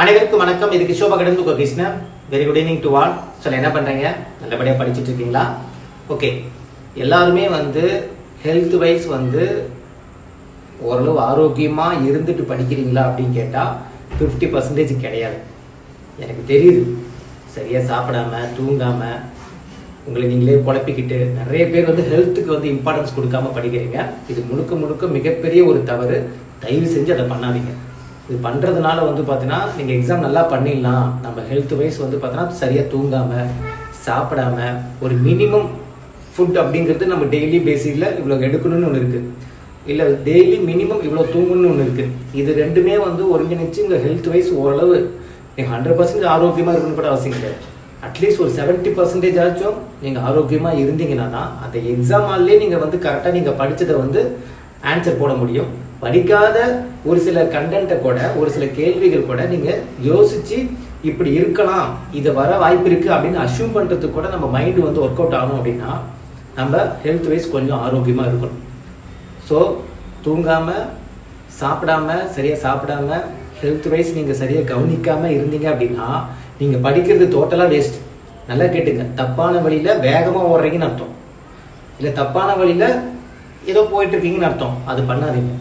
அனைவருக்கும் வணக்கம். இது கிஷோபா கடந்து Krishnan. Very good evening to all. சொல்ல என்ன பண்றீங்க? நல்லபடியாக படிச்சுட்டு இருக்கீங்களா? ஓகே, எல்லாருமே ஹெல்த் வைஸ் ஓரளவு ஆரோக்கியமா இருந்துட்டு படிக்கிறீங்களா அப்படின்னு கேட்டா 50% கிடையாது. எனக்கு தெரியுது. சரியா சாப்பிடாம தூங்காம உங்களை நீங்களே குழப்பிக்கிட்டு நிறைய பேர் ஹெல்த்துக்கு இம்பார்ட்டன்ஸ் கொடுக்காம படிக்கிறீங்க. இது முழுக்க முழுக்க மிகப்பெரிய ஒரு தவறு. தயவு செஞ்சு அதை பண்ணாதீங்க. இது பண்ணுறதுனால பார்த்தீங்கன்னா நீங்கள் எக்ஸாம் நல்லா பண்ணிடலாம். நம்ம ஹெல்த் வைஸ் பார்த்தீங்கன்னா சரியாக தூங்காமல் சாப்பிடாம ஒரு மினிமம் ஃபுட் அப்படிங்கிறது நம்ம டெய்லி பேசிஸில் இவ்வளோ எடுக்கணும்னு ஒன்று இருக்குது, இல்லை டெய்லி மினிமம் இவ்வளோ தூங்கணும்னு ஒன்று இருக்குது. இது ரெண்டுமே ஒருங்கிணைச்சு உங்கள் ஹெல்த் வைஸ் ஓரளவு நீங்கள் 100% ஆரோக்கியமாக இருக்கணும்னு கூட அவசியம் கிடையாது. அட்லீஸ்ட் ஒரு 70% ஆச்சும் நீங்கள் ஆரோக்கியமாக இருந்தீங்கன்னா தான் அந்த எக்ஸாம் ஹால்லேயே நீங்கள் கரெக்டாக நீங்கள் படித்ததை ஆன்சர் போட முடியும். படிக்காத ஒரு சில கண்டென்ட்டை கூட ஒரு சில கேள்விகள் கூட நீங்கள் யோசிச்சு இப்படி இருக்கலாம், இதை வர வாய்ப்பு இருக்குது அப்படின்னு அஷ்யூம் பண்ணுறதுக்கு கூட நம்ம மைண்டு ஒர்க் அவுட் ஆகணும். அப்படின்னா நம்ம ஹெல்த் வைஸ் கொஞ்சம் ஆரோக்கியமாக இருக்கணும். ஸோ தூங்காமல் சரியாக சாப்பிடாம ஹெல்த் வைஸ் நீங்கள் சரியாக கவனிக்காமல் இருந்தீங்க அப்படின்னா நீங்கள் படிக்கிறது டோட்டலாக வேஸ்ட். நல்லா கேட்டுங்க, தப்பான வழியில் வேகமாக ஓடுறீங்கன்னு அர்த்தம், இல்லை தப்பான வழியில் ஏதோ போயிட்டு இருக்கீங்கன்னு அர்த்தம். அது பண்ணாதீங்க.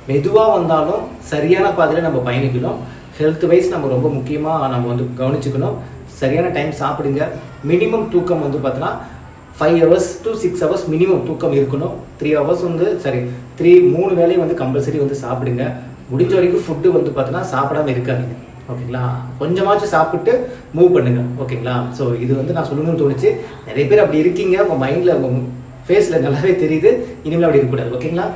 மெதுவாக வந்தாலும் சரியான பாதையில் நம்ம பயணிக்கணும். ஹெல்த் வைஸ் நம்ம ரொம்ப முக்கியமாக நம்ம கவனிச்சுக்கணும். சரியான டைம் சாப்பிடுங்க. மினிமம் தூக்கம் பார்த்தீங்கன்னா 5 hours to 6 hours மினிமம் தூக்கம் இருக்கணும். 3 hours 3 வேளையும் கம்பல்சரி சாப்பிடுங்க. முடிஞ்ச வரைக்கும் ஃபுட்டு பார்த்தீங்கன்னா சாப்பிடாம இருக்காதீங்க. ஓகேங்களா? கொஞ்சமாச்சும் சாப்பிட்டு மூவ் பண்ணுங்க. ஓகேங்களா? ஸோ இது நான் சொல்லணும்னு தோணுச்சு. நிறைய பேர் அப்படி இருக்கீங்க, உங்கள் மைண்டில் உங்கள் ஃபேஸில் நல்லாவே தெரியுது. இனிமேல் அப்படி இருக்கக்கூடாது. ஓகேங்களா?